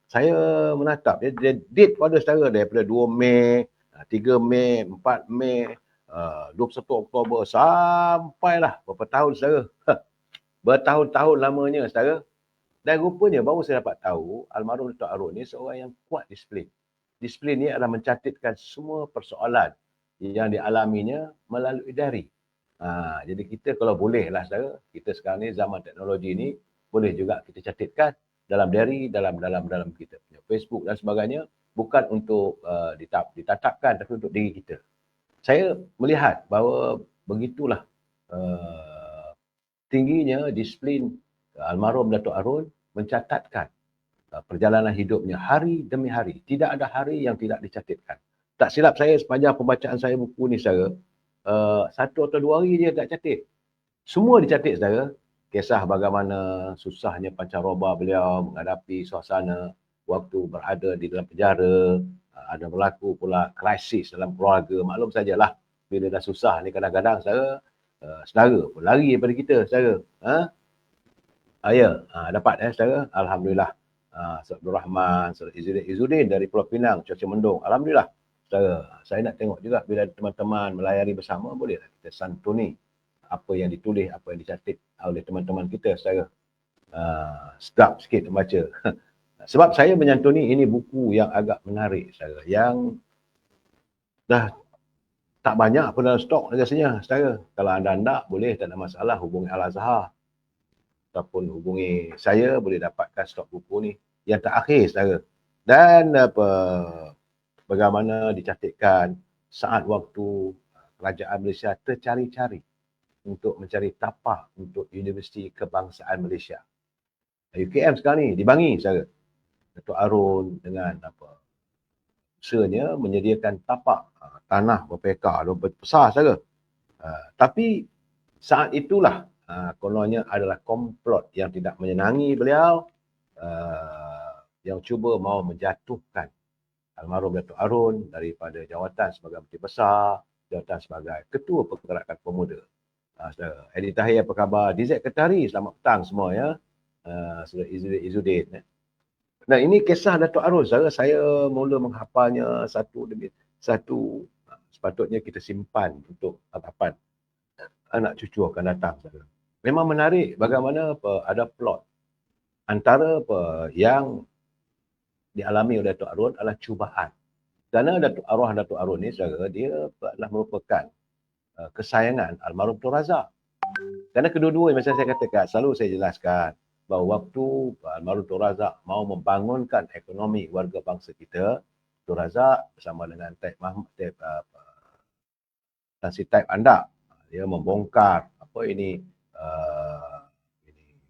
saya menatap dia date pada saudara daripada 2 Mei, 3 Mei, 4 Mei, 21 Oktober sampailah berapa tahun saudara. Bertahun-tahun lamanya saudara. Dan rupanya baru saya dapat tahu almarhum Datuk Arun ni seorang yang kuat disiplin. Disiplin ni adalah mencatatkan semua persoalan yang dialaminya melalui diary. Jadi kita kalau boleh lah saudara, kita sekarang ni zaman teknologi ni boleh juga kita catatkan dalam diary, dalam kita punya Facebook dan sebagainya, bukan untuk ditatapkan tapi untuk diri kita. Saya melihat bahawa begitulah tingginya disiplin almarhum Datuk Arun mencatatkan perjalanan hidupnya hari demi hari. Tidak ada hari yang tidak dicatatkan. Tak silap saya sepanjang pembacaan saya buku ni saudara, 1 atau 2 hari dia tak catat. Semua dicatat saudara. Kisah bagaimana susahnya pancaroba beliau menghadapi suasana waktu berada di dalam penjara. Ada berlaku pula krisis dalam keluarga. Maklum sajalah bila dah susah ni kadang-kadang saudara, saudara pun lari daripada kita saudara. Dapat saudara. Alhamdulillah. Saudara Abdul Rahman, Saudara Izzuddin dari Pulau Pinang, Cuaca Mendung. Alhamdulillah. Saudara, saya nak tengok juga bila teman-teman melayari bersama, bolehlah kita santuni apa yang ditulis, apa yang dicatat oleh teman-teman kita saudara. Sedap sikit membaca. Sebab saya menyantuni ini buku yang agak menarik saudara, yang dah tak banyak pun dalam stok rasanya saudara. Kalau anda boleh, tak ada masalah, hubungi Al-Azhar ataupun hubungi saya, boleh dapatkan stok buku ni yang terakhir saudara. Dan bagaimana dicatatkan saat waktu kerajaan Malaysia tercari-cari untuk mencari tapak untuk Universiti Kebangsaan Malaysia. UKM sekarang ni dibangi saudara. Datuk Arun dengan usahanya menyediakan tapak tanah berapa ekar, besar saudara. Tapi saat itulah kononnya adalah komplot yang tidak menyenangi beliau, yang cuba mahu menjatuhkan almarhum Datuk Arun daripada jawatan sebagai Menteri Besar, jawatan sebagai Ketua Pergerakan Pemuda. Saudara Edi Tahir, apa khabar? DZ Ketari, selamat petang semua ya. Saudara Izzuddin. Nah, ini kisah Datuk Arun saudara, saya mula menghafalnya satu demi satu. Sepatutnya kita simpan untuk hadapan anak cucu akan datang saudara. Memang menarik bagaimana ada plot antara yang dialami oleh Datuk Arun adalah cubaan. Kerana Datuk Arun ni saudara, dia adalah merupakan kesayangan almarhum Tun Razak. Kerana kedua-dua macam saya katakan, selalu saya jelaskan bahawa waktu almarhum Tun Razak mahu membangunkan ekonomi warga bangsa kita, Tun Razak bersama dengan Tan Sri Taib Andak, dia membongkar ini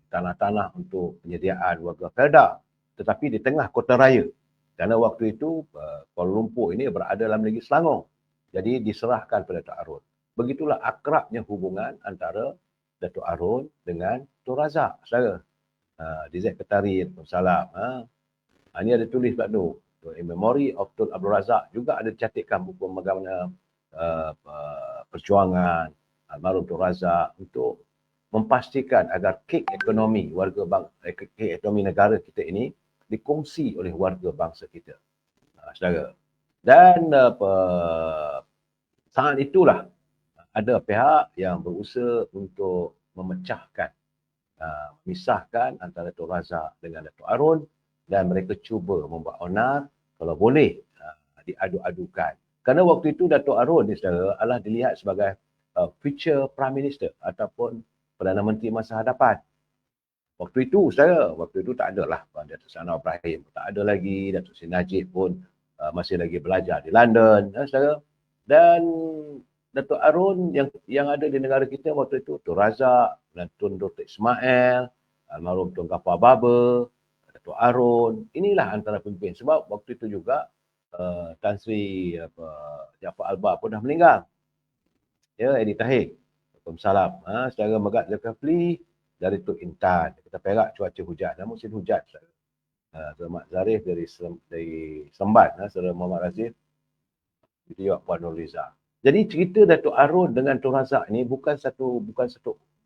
tanah-tanah untuk penyediaan warga Kedah, tetapi di tengah kota raya. Kerana waktu itu Kuala Lumpur ini berada dalam negeri Selangor. Jadi diserahkan kepada Datuk Arun. Begitulah akrabnya hubungan antara Datuk Arun dengan Tun Razak, saudara. DZ Ketari, salam. Ini ada tulis pula tu. In Memory of Tun Abdul Razak, juga ada catatkan buku bagaimana perjuangan almarhum Tun Razak untuk memastikan agar kek ekonomi negara kita ini dikongsi oleh warga bangsa kita. Saudara. Dan saat itulah ada pihak yang berusaha untuk memisahkan antara Tun Razak dengan Datuk Arun, dan mereka cuba membuat onar kalau boleh diadu-adukan. Kerana waktu itu Datuk Arun ni saudara adalah dilihat sebagai future Prime Minister ataupun Perdana Menteri masa hadapan. Waktu itu saudara, waktu itu tak ada lah Datuk Seri Anwar Ibrahim, tak ada lagi, Datuk Seri Najib pun masih lagi belajar di London, saudara. Dan Datuk Arun yang ada di negara kita waktu itu, Tun Razak dan Tun Dr. Ismail, almarhum Tun Gafar Baba, Datuk Arun, inilah antara pemimpin. Sebab waktu itu juga Tan Sri Jaafar Albar pun dah meninggal. Ya, Edi Tahir. Waalaikumsalam. Secara Megat Zulkifli dari Tok Intan. Kita Perak cuaca hujan. Musim hujan. Saudara Mat Zarif dari Semban. Saudara Muhammad Razif. Itu juga Puan Nurliza. Jadi cerita Datuk Arun dengan Tun Razak ni bukan satu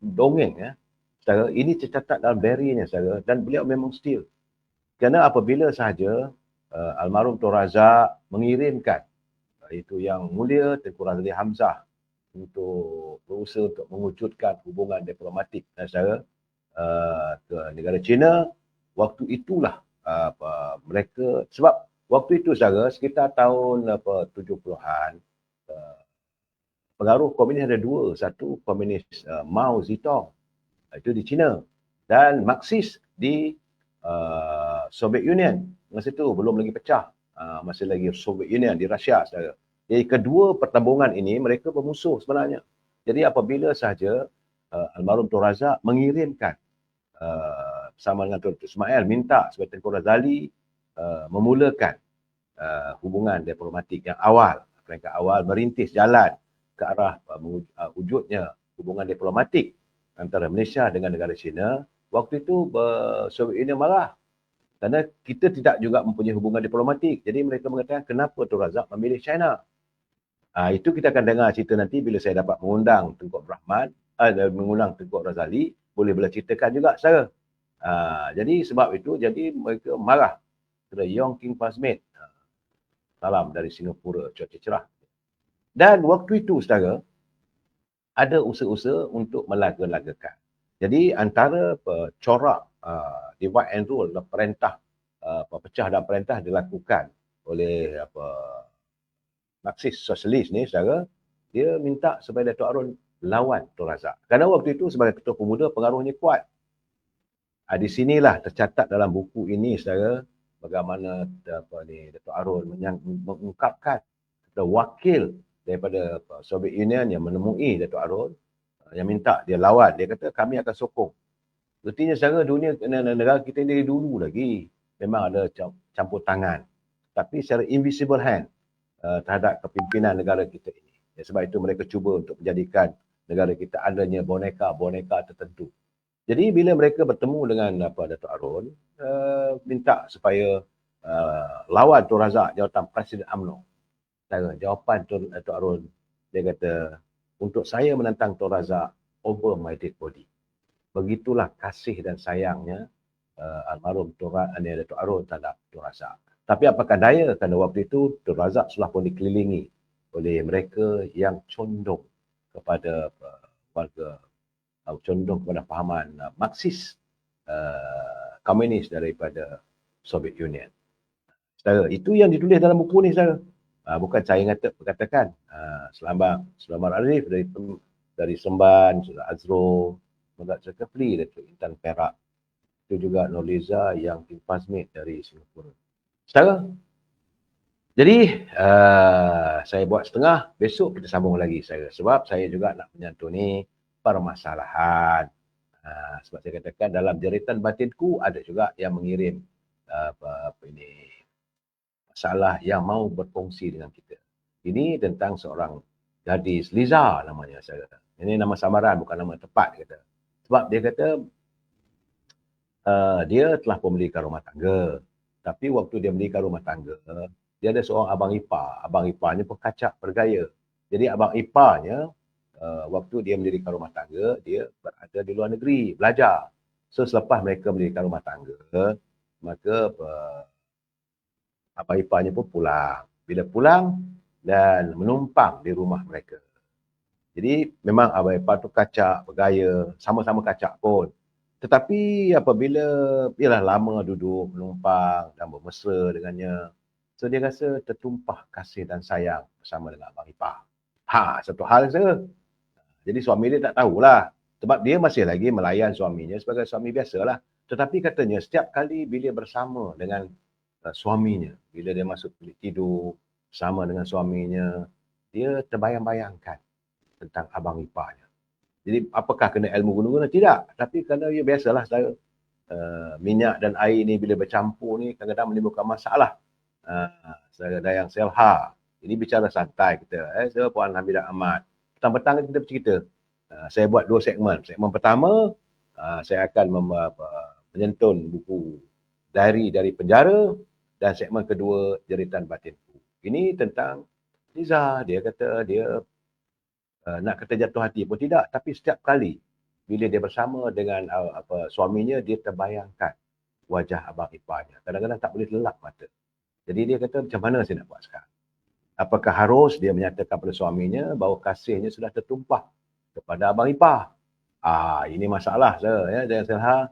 dongeng ya. Saudara, ini tercatat dalam diary-nya saudara, dan beliau memang setia. Kerana apabila sahaja almarhum Tun Razak mengirimkan itu yang mulia Tengku Razali Hamzah untuk berusaha untuk mewujudkan hubungan diplomatik dan saudara ke negara China, waktu itulah mereka, sebab waktu itu saudara sekitar tahun 70-an, pengaruh komunis ada dua, satu komunis Mao Zedong, itu di China, dan Marxis di Soviet Union. Masa itu belum lagi pecah, masih lagi Soviet Union di Rusia saudara. Jadi kedua pertembungan ini mereka bermusuh sebenarnya. Jadi apabila sahaja almarhum Tun Razak mengirimkan bersama dengan Tun Ismail minta supaya Tengku Razali memulakan hubungan diplomatik yang awal, peringkat awal merintis jalan ke arah wujudnya hubungan diplomatik antara Malaysia dengan negara China. Waktu itu Soviet Union marah kerana kita tidak juga mempunyai hubungan diplomatik. Jadi mereka mengatakan kenapa Tun Razak memilih China. Itu kita akan dengar cerita nanti bila saya dapat mengundang Tengku Rahman, mengundang Tengku Razali, boleh ceritakan juga saya. Jadi sebab itu, jadi mereka marah kepada Yong King Pasmit. Salam dari Singapura, cuaca cerah. Dan waktu itu, saudara, ada usaha-usaha untuk melaga-lagakan. Jadi antara corak divide and rule, perintah, pecah dan perintah dilakukan oleh Marxis sosialis ni, saudara, dia minta supaya Datuk Arun lawan Tun Razak. Kerana waktu itu sebagai ketua pemuda pengaruhnya kuat. Di sinilah tercatat dalam buku ini, saudara, bagaimana Datuk Arun mengungkapkan wakil daripada Soviet Union yang menemui Datuk Arun yang minta dia lawan. Dia kata kami akan sokong. Artinya saudara, dunia negara kita ini dulu lagi memang ada campur tangan. Tapi secara invisible hand terhadap kepimpinan negara kita ini. Sebab itu mereka cuba untuk menjadikan negara kita adanya boneka-boneka tertentu. Jadi bila mereka bertemu dengan Datuk Arun, minta supaya lawan Tun Razak jawatan Presiden UMNO. Jawapan Datuk Arun, dia kata, untuk saya menentang Tun Razak over my dead body. Begitulah kasih dan sayangnya almarhum Datuk Arun terhadap Tun Razak. Tapi apakah daya, kerana waktu itu Tun Razak sudah pun dikelilingi oleh mereka yang condong kepada warga, condong kepada fahaman Marxis, komunis daripada Soviet Union. Saudara, itu yang ditulis dalam buku ni, saudara. Bukan saya katakan. Selamat Arif dari Semban, Saudara Azro, Saudara Zulkifli dari Intan Perak. Itu juga Nurliza yang Tim Pasmit dari Singapura. Saudara, jadi saya buat setengah, besok kita sambung lagi, saudara. Sebab saya juga nak menyantuni permasalahan. Sebab saya katakan dalam jeritan batinku ada juga yang mengirim masalah yang mau berkongsi dengan kita. Ini tentang seorang gadis, Liza namanya, saudara. Ini nama samaran, bukan nama tepat, kata. Sebab dia kata dia telah pun mendirikan rumah tangga. Tapi waktu dia mendirikan rumah tangga, dia ada seorang abang ipar. Abang iparnya pekacak bergaya. Jadi abang iparnya, waktu dia mendirikan rumah tangga, dia berada di luar negeri, belajar. So selepas mereka mendirikan rumah tangga, maka abang iparnya pun pulang. Bila pulang dan menumpang di rumah mereka. Jadi memang abang ipar tu kacak, bergaya, sama-sama kacak pun. Tetapi apabila ialah lama duduk, menumpang dan bermesra dengannya, so dia rasa tertumpah kasih dan sayang bersama dengan abang ipar. Satu hal saja. Jadi suami dia tak tahulah. Sebab dia masih lagi melayan suaminya sebagai suami biasalah. Tetapi katanya setiap kali bila bersama dengan suaminya, bila dia masuk bilik tidur bersama dengan suaminya, dia terbayang-bayangkan tentang abang iparnya. Jadi apakah kena ilmu guna-guna? Tidak. Tapi kerana ia biasalah saya. Minyak dan air ni bila bercampur ni kadang-kadang menimbulkan masalah. Ada yang selha. Ini bicara santai kita. Saya Puan Hamidah Ahmad. Petang-petang kita bercerita. Saya buat 2 segmen. Segmen pertama, saya akan menyentun buku diary dari penjara. Dan segmen kedua, jeritan batinku. Ini tentang Liza. Dia kata dia nak kata jatuh hati pun tidak, tapi setiap kali bila dia bersama dengan suaminya, dia terbayangkan wajah abang iparnya. Kadang-kadang tak boleh lelap mata. Jadi dia kata, macam mana saya nak buat sekarang? Apakah harus dia menyatakan pada suaminya bahawa kasihnya sudah tertumpah kepada abang ipar? Ini masalah saya, ya. Jangan salah.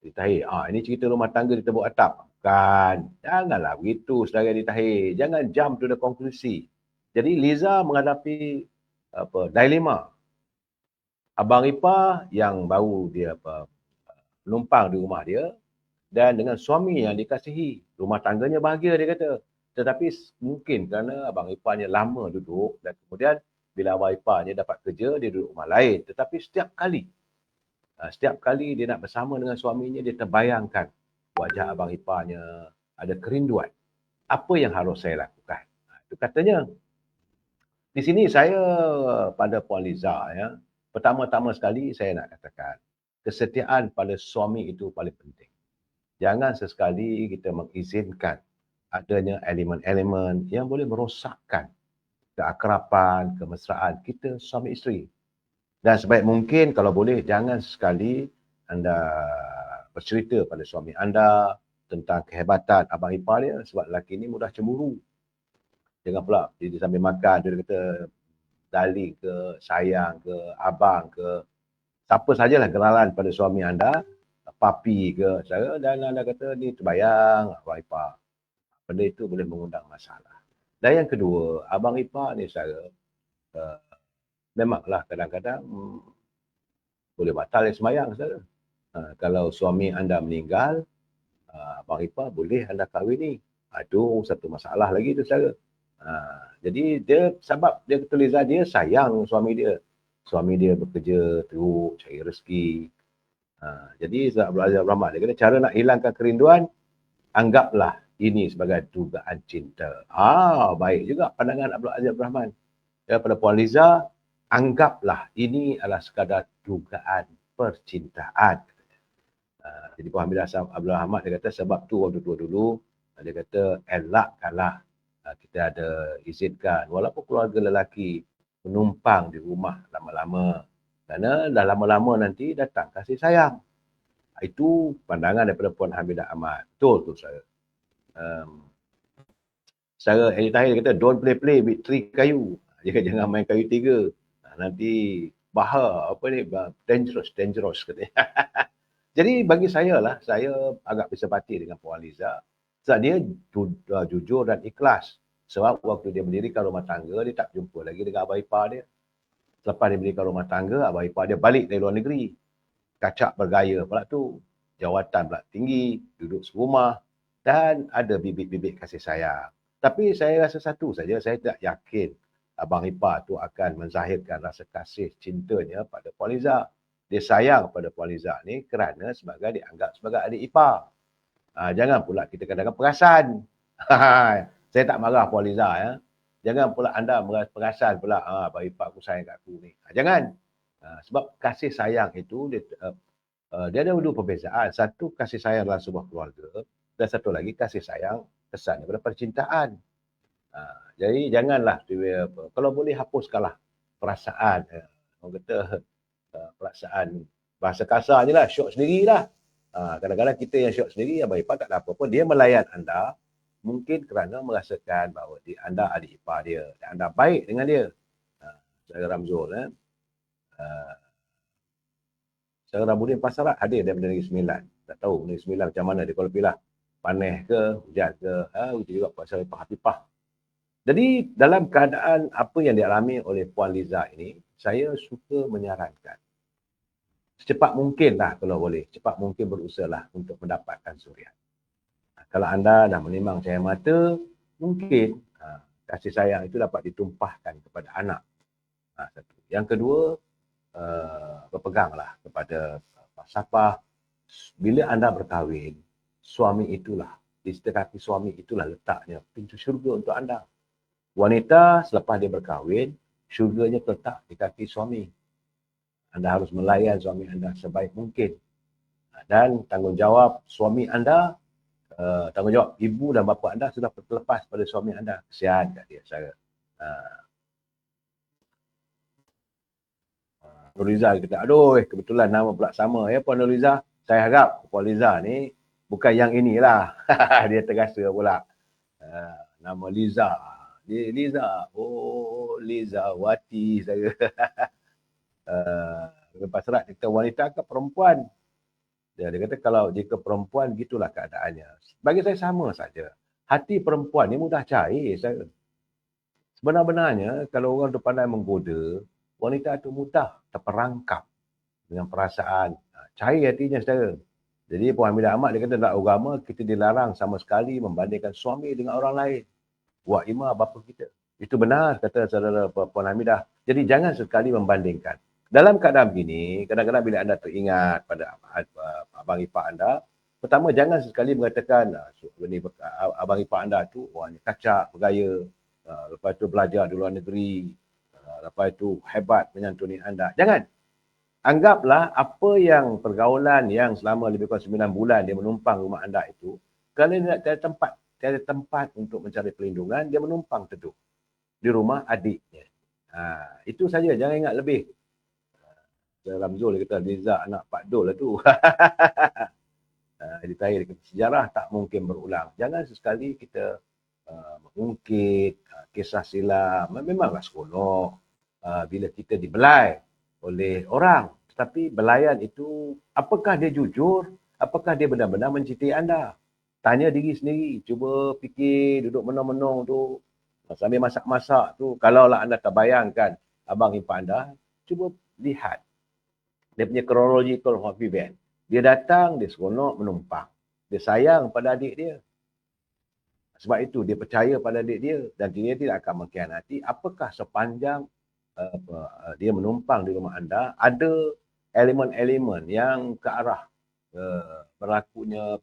Ditahir. Ini cerita rumah tangga di tebuk atap. Kan. Janganlah begitu saudara ditahir. Jangan jump to the conclusion. Jadi Liza menghadapi dilema. Abang ipar yang baru dia menumpang di rumah dia dan dengan suami yang dikasihi. Rumah tangganya bahagia dia kata. Tetapi mungkin kerana abang iparnya lama duduk dan kemudian bila abang iparnya dapat kerja, dia duduk rumah lain. Tetapi setiap kali dia nak bersama dengan suaminya, dia terbayangkan wajah abang iparnya, ada kerinduan. Apa yang harus saya lakukan? Itu katanya. Di sini saya pada Puan Liza, ya, pertama-tama sekali saya nak katakan, kesetiaan pada suami itu paling penting. Jangan sesekali kita mengizinkan adanya elemen-elemen yang boleh merosakkan keakraban, kemesraan kita suami isteri. Dan sebaik mungkin kalau boleh jangan sekali anda bercerita pada suami anda tentang kehebatan abang ipar dia sebab lelaki ni mudah cemburu. Jangan pula dia sambil makan dia kata darling ke, sayang ke, abang ke, siapa sajalah genalan pada suami anda, papi ke, dan anda kata ni terbayang abang ipar. Benda itu boleh mengundang masalah. Dan yang kedua, abang ipar ni saya memanglah kadang-kadang boleh batal semayang saudara. Kalau suami anda meninggal, abang ipar boleh anda kahwini. Itu satu masalah lagi tu saudara. Jadi dia sebab dia kata Liza dia sayang suami dia. Suami dia bekerja teruk, cari rezeki. Jadi Abdul Aziz Abdul Rahman dia kata cara nak hilangkan kerinduan, anggaplah ini sebagai dugaan cinta. Baik juga pandangan Abdul Aziz Abdul Rahman. Daripada Puan Liza, anggaplah ini adalah sekadar dugaan percintaan. Jadi Puan Hamidah Abdul Rahman dia kata sebab tu waktu tua dulu, dia kata elakkanlah kita ada izinkan walaupun keluarga lelaki menumpang di rumah lama-lama. Kerana dah lama-lama nanti datang kasih sayang. Itu pandangan daripada Puan Hamidah Ahmad. Betul tu saya. Secara Eddie Tahir kata don't play with three kayu. Jangan main kayu tiga. Nanti bahaya apa ni dangerous katanya. Jadi bagi saya lah, saya agak bersempati dengan Puan Liza. Sebab dia jujur dan ikhlas. Sebab waktu dia mendirikan rumah tangga, dia tak jumpa lagi dengan abang ipar dia. Selepas dia mendirikan rumah tangga, abang ipar dia balik dari luar negeri. Kacak bergaya pula tu. Jawatan pula tinggi, duduk serumah. Dan ada bibit-bibit kasih sayang. Tapi saya rasa satu saja, saya tak yakin abang ipar tu akan menzahirkan rasa kasih cintanya pada Puan Liza. Dia sayang pada Puan Liza ni kerana sebagai dianggap sebagai adik ipar. Jangan pula kita kadang-kadang perasan. Saya tak marah Puan Liza ya. Jangan pula anda perasan pula abang ipar aku sayang kat aku ni. Jangan. Sebab kasih sayang itu dia ada dua perbezaan. Satu kasih sayang dalam sebuah keluarga dan satu lagi kasih sayang kesan daripada percintaan. Jadi janganlah kalau boleh hapuskanlah perasaan. Orang kata perasaan bahasa kasar je lah, syok sendirilah. Kadang-kadang kita yang syok sendiri, abang ipar tak ada apa-apa. Dia melayan anda mungkin kerana merasakan bahawa anda adik ipar dia dan anda baik dengan dia. Saudara Ramzul, saudara Ramudin Pasarat hadir daripada Negeri Sembilan. Tak tahu Negeri Sembilan macam mana dia kalau pilih panas ke, hujan ke, hujan juga pasal pipah. Jadi dalam keadaan apa yang dialami oleh Puan Liza ini, saya suka menyarankan secepat mungkin lah kalau boleh, cepat mungkin berusahalah untuk mendapatkan suriat. Kalau anda dah menimbang cahaya mata, mungkin kasih sayang itu dapat ditumpahkan kepada anak. Satu. Yang kedua, berpeganglah kepada falsafah. Bila anda berkahwin, suami itulah, di sebelah kaki suami itulah letaknya pintu syurga untuk anda. Wanita selepas dia berkahwin, syurganya terletak di kaki suami. Anda harus melayan suami anda sebaik mungkin. Dan tanggungjawab suami anda, tanggungjawab ibu dan bapa anda sudah terlepas pada suami anda. Kesian kat dia, saya. Nuriza kata, aduh kebetulan nama pula sama ya Puan Nuriza. Saya harap Puan Liza ni bukan yang inilah. Dia terasa pula. Nama Liza. Dia Liza. Oh, Liza Wati saya. Lepas serat kita wanita ke perempuan. Dia kata kalau jika perempuan gitulah keadaannya. Bagi saya sama saja. Hati perempuan ni mudah cair saya. Sebenar-benarnya kalau orang tu pandai menggoda, wanita itu mudah terperangkap dengan perasaan. Cair hatinya saudara. Jadi Puan Hamidah Ahmad dia kata dalam agama kita dilarang sama sekali membandingkan suami dengan orang lain. Wak imam bapa kita. Itu benar kata saudara Puan Hamidah. Jadi jangan sekali membandingkan. Dalam keadaan begini, kadang-kadang bila anda teringat pada abang ipar anda, pertama jangan sekali mengatakan abang ipar anda tu orangnya kacak, bergaya, lepas tu belajar di luar negeri, lepas tu hebat menyantuni anda. Jangan. Anggaplah apa yang pergaulan yang selama lebih kurang 9 bulan dia menumpang rumah anda itu, kalau dia tiada tempat untuk mencari perlindungan, dia menumpang teduh di rumah adiknya. Itu saja, jangan ingat lebih. Ramzul dia kata, Liza anak Pak Dul lah tu. Di Tahir dia kata, sejarah tak mungkin berulang. Jangan sesekali kita mengungkit kisah silam. Memanglah seronok bila kita dibelai oleh orang. Tetapi belayan itu, apakah dia jujur? Apakah dia benar-benar mencintai anda? Tanya diri sendiri. Cuba fikir, duduk menong-menong tu. Sambil masak-masak tu. Kalaulah anda terbayangkan abang ipar anda, cuba lihat. Dia punya chronological event. Dia datang, dia seronok menumpang. Dia sayang pada adik dia. Sebab itu dia percaya pada adik dia. Dan dia tidak akan mengkhianati. Apakah sepanjang dia menumpang di rumah anda, ada elemen-elemen yang ke arah berlakunya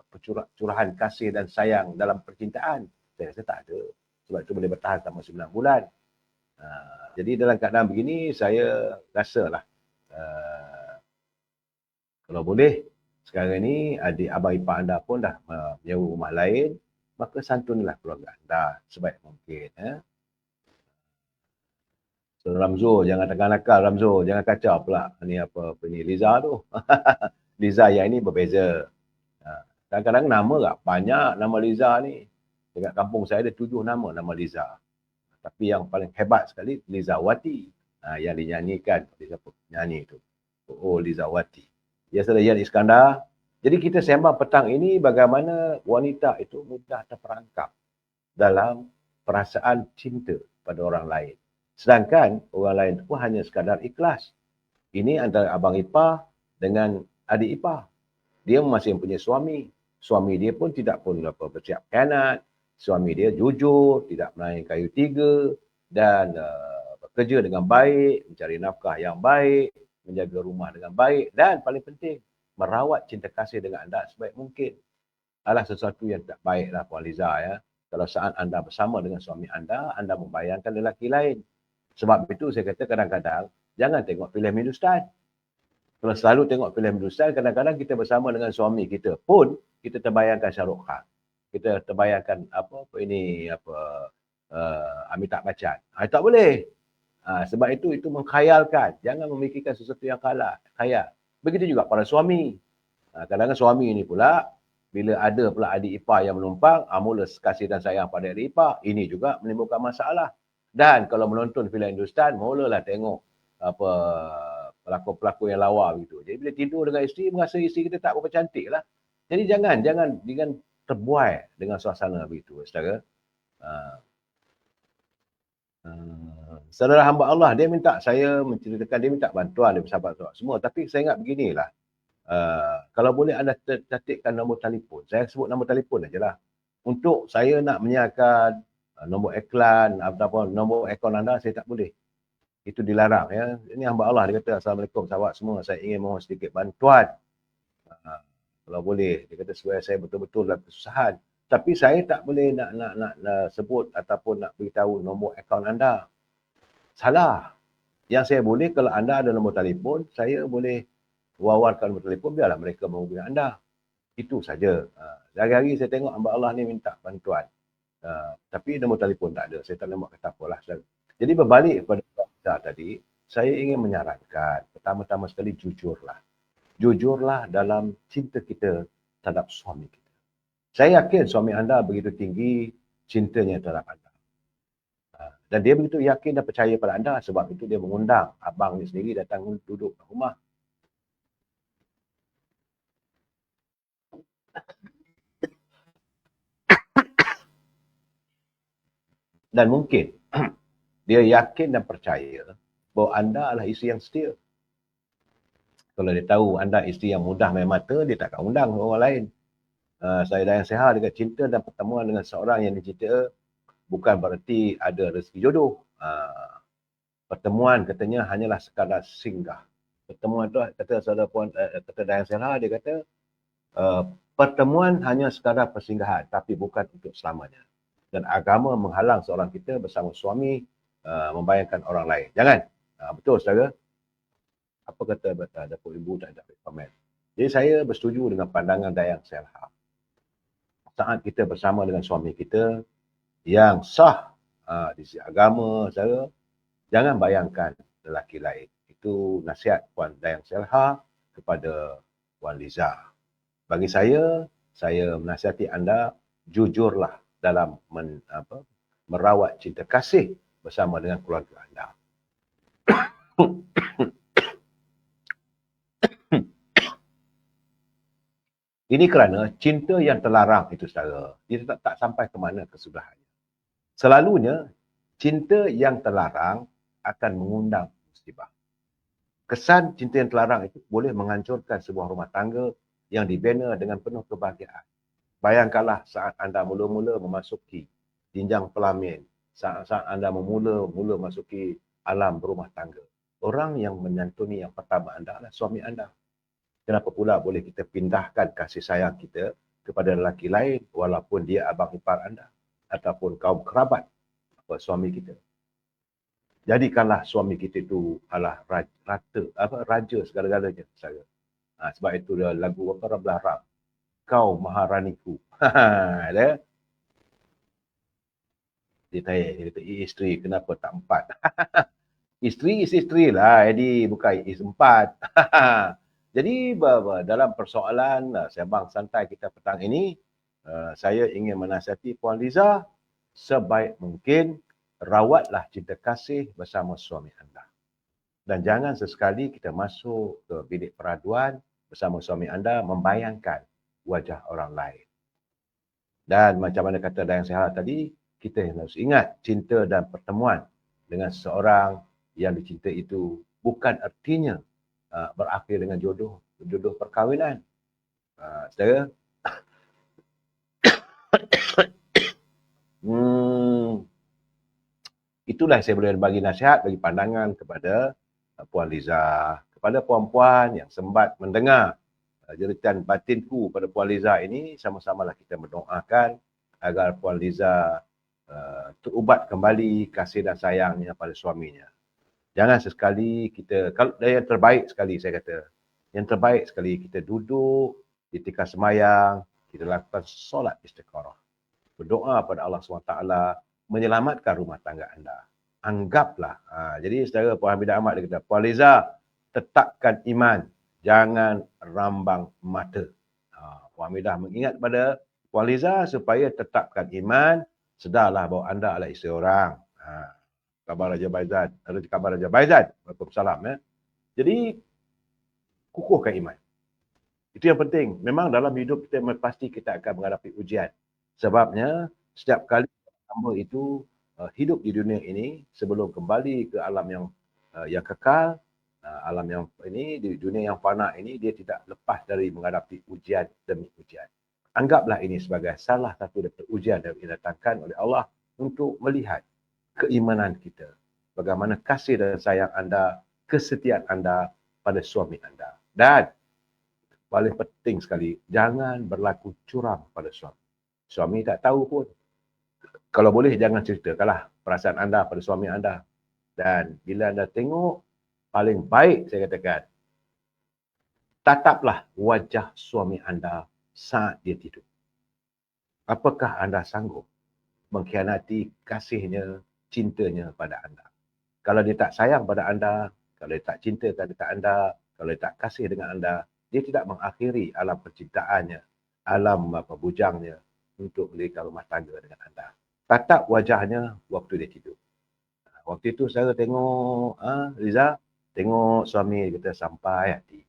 percurahan kasih dan sayang dalam percintaan? Saya rasa tak ada. Sebab itu boleh bertahan selama 9 bulan. Jadi dalam keadaan begini, saya rasalah kalau boleh, sekarang ni adik abang ipar anda pun dah menyewa rumah lain, maka santunilah keluarga anda sebaik mungkin. So, Ramzul, jangan tekan nakal Ramzul, jangan kacau pula ni apa ni Liza tu. Liza yang ini berbeza. Kadang-kadang nama tak banyak nama Liza ni. Dekat kampung saya ada 7 nama Liza. Tapi yang paling hebat sekali Liza Wati. Yang dinyanyikan oleh siapa nyanyi tu. Oh, Liza Wati. Ya, saudara Yan Iskandar. Jadi kita sembang petang ini bagaimana wanita itu mudah terperangkap dalam perasaan cinta pada orang lain. Sedangkan orang lain itu hanya sekadar ikhlas. Ini antara abang ipar dengan adik ipar. Dia masih punya suami. Suami dia pun tidak pun bersiap khianat. Suami dia jujur, tidak melayani kayu tiga dan bekerja dengan baik, mencari nafkah yang baik, menjaga rumah dengan baik dan paling penting, merawat cinta kasih dengan anda sebaik mungkin. Adalah sesuatu yang tak baiklah Puan Liza ya. Kalau saat anda bersama dengan suami anda membayangkan lelaki lain. Sebab itu saya kata kadang-kadang jangan tengok filem Hindustan. Kalau selalu tengok filem Hindustan, kadang-kadang kita bersama dengan suami kita pun kita terbayangkan Shah Rukh Khan. Kita terbayangkan Amitabh Bachchan. Tak boleh. Sebab itu mengkhayalkan. Jangan memikirkan sesuatu yang khayal. Begitu juga para suami. Kadang-kadang suami ni pula bila ada pula adik ipar yang menumpang, mula kasih dan sayang pada adik ipar, ini juga menimbulkan masalah. Dan kalau menonton filem Hindustan, mulalah tengok pelakon-pelakon yang lawa begitu. Jadi bila tidur dengan isteri, merasa isteri kita tak berapa cantik lah. Jadi jangan terbuai dengan suasana begitu, saudara. Saudara hamba Allah, dia minta saya menceritakan, dia minta bantuan dari sahabat-sahabat semua. Tapi saya ingat beginilah. Kalau boleh anda catatkan nombor telefon. Saya sebut nombor telefon ajalah. Untuk saya nak menyiarkan nombor iklan ataupun nombor akaun anda, saya tak boleh. Itu dilarang ya. Ini hamba Allah, dia kata, Assalamualaikum sahabat semua, saya ingin mohon sedikit bantuan. Kalau boleh, dia kata supaya saya betul-betul dalam kesusahan. Tapi saya tak boleh nak sebut ataupun nak beritahu nombor akaun anda. Salah. Yang saya boleh, kalau anda ada nombor telefon, saya boleh wawarkan nombor telefon, biarlah mereka menghubungi anda. Itu saja. Hari-hari saya tengok hamba Allah ni minta bantuan. Tapi nombor telefon tak ada. Saya tak nak kata apalah. Jadi berbalik kepada kita tadi, saya ingin menyarankan, pertama-tama sekali jujurlah. jujurlah dalam cinta kita terhadap suami kita. Saya yakin suami anda begitu tinggi cintanya terhadap anda. Dan dia begitu yakin dan percaya pada anda, sebab itu dia mengundang abang ni sendiri datang duduk di rumah. Dan mungkin dia yakin dan percaya bahawa anda adalah isteri yang setia. Kalau dia tahu anda isteri yang mudah main mata, dia takkan undang orang lain. Saya Dayang Seha dengan cinta dan pertemuan dengan seorang yang dicinta bukan berarti ada rezeki jodoh. Pertemuan katanya hanyalah sekadar singgah. Pertemuan tu kata saudara puan, kata Dayang Seha, dia kata pertemuan hanya sekadar persinggahan tapi bukan untuk selamanya. Dan agama menghalang seorang kita bersama suami membayangkan orang lain. Jangan. Betul saudara? Apa kata Datuk Ibu tak ada komen. Jadi saya bersetuju dengan pandangan Dayang Seha. Saat kita bersama dengan suami kita yang sah di sisi agama, saudara, jangan bayangkan lelaki lain. Itu nasihat Puan Dayang Seha kepada Puan Liza. Bagi saya menasihati anda, jujurlah dalam merawat cinta kasih bersama dengan keluarga anda. Ini kerana cinta yang terlarang itu saudara, dia tak sampai ke mana kesudahannya. Selalunya, cinta yang terlarang akan mengundang musibah. Kesan cinta yang terlarang itu boleh menghancurkan sebuah rumah tangga yang dibina dengan penuh kebahagiaan. Bayangkanlah saat anda mula-mula memasuki jenjang pelamin, saat anda mula masuki alam berumah tangga. Orang yang menyantuni yang pertama anda adalah suami anda. Kenapa pula boleh kita pindahkan kasih sayang kita kepada lelaki lain walaupun dia abang ipar anda ataupun kaum kerabat suami kita. Jadikanlah suami kita itu adalah raja segala-galanya. Sebab itu dia lagu Rabbil Arab. Kau maharaniku. Dia tanya, dia kata, isteri kenapa tak empat? Isteri lah, jadi bukan empat. Jadi dalam persoalan sembang santai kita petang ini, saya ingin menasihati Puan Liza, sebaik mungkin rawatlah cinta kasih bersama suami anda. Dan jangan sesekali kita masuk ke bilik peraduan bersama suami anda membayangkan wajah orang lain. Dan macam mana kata Dayang Seha tadi, kita harus ingat cinta dan pertemuan dengan seseorang yang dicinta itu bukan artinya berakhir dengan jodoh perkahwinan. Saudara, itulah saya boleh bagi nasihat, bagi pandangan kepada Puan Liza, kepada puan-puan yang sempat mendengar jeritan batinku pada Puan Liza ini. Sama-samalah kita mendoakan agar Puan Liza terubat kembali kasih dan sayangnya pada suaminya. Jangan sesekali kita, kalau yang terbaik sekali saya kata, yang terbaik sekali kita duduk di tikar semayang, kita lakukan solat istikharah. Berdoa pada Allah SWT menyelamatkan rumah tangga anda. Anggaplah. Jadi saudara Puan Hamidah Ahmad dia kata, Puan Liza, tetapkan iman. Jangan rambang mata. Puan Hamidah mengingat kepada Puan Liza supaya tetapkan iman. Sedarlah bahawa anda adalah isteri orang. Khabar Raja Baizat. Khabar Raja Baizat. Waalaikumsalam. Jadi, kukuhkan iman. Itu yang penting. Memang dalam hidup kita pasti kita akan menghadapi ujian. Sebabnya, setiap kali hamba itu hidup di dunia ini, sebelum kembali ke alam yang kekal, alam yang ini, di dunia yang fana ini, dia tidak lepas dari menghadapi ujian demi ujian. Anggaplah ini sebagai salah satu daripada ujian yang didatangkan oleh Allah untuk melihat keimanan kita. Bagaimana kasih dan sayang anda, kesetiaan anda pada suami anda. Dan paling penting sekali, jangan berlaku curang pada suami. Suami tak tahu pun. Kalau boleh jangan ceritakanlah perasaan anda pada suami anda. Dan bila anda tengok, paling baik saya katakan, tataplah wajah suami anda saat dia tidur. Apakah anda sanggup mengkhianati kasihnya, cintanya pada anda? Kalau dia tak sayang pada anda, kalau dia tak cinta pada anda, kalau dia tak kasih dengan anda, dia tidak mengakhiri alam percintaannya, alam bujangnya untuk mendirikan rumah tangga dengan anda. Tatap wajahnya waktu dia tidur. Waktu itu saya tengok Riza, tengok suami kita sampai hati.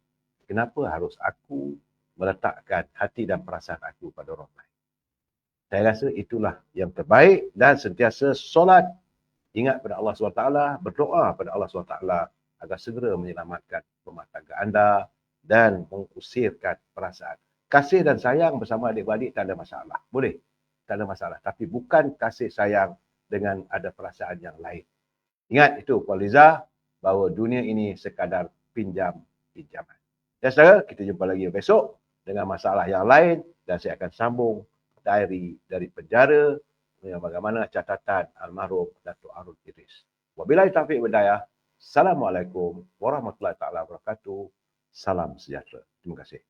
Kenapa harus aku meletakkan hati dan perasaan aku pada orang lain? Saya rasa itulah yang terbaik dan sentiasa solat, ingat pada Allah SWT, berdoa pada Allah SWT agar segera menyelamatkan rumah tangga anda dan mengusirkan perasaan. Kasih dan sayang bersama adik-beradik tak ada masalah. Boleh, tak ada masalah. Tapi bukan kasih sayang dengan ada perasaan yang lain. Ingat itu Puan Liza, bahawa dunia ini sekadar pinjam-pinjaman. Ya saudara, kita jumpa lagi besok dengan masalah yang lain dan saya akan sambung diary dari penjara dengan bagaimana catatan almarhum Datuk Harun Idris. Wabillahi taufiq wal hidayah. Assalamualaikum warahmatullahi taala wabarakatuh. Salam sejahtera. Terima kasih.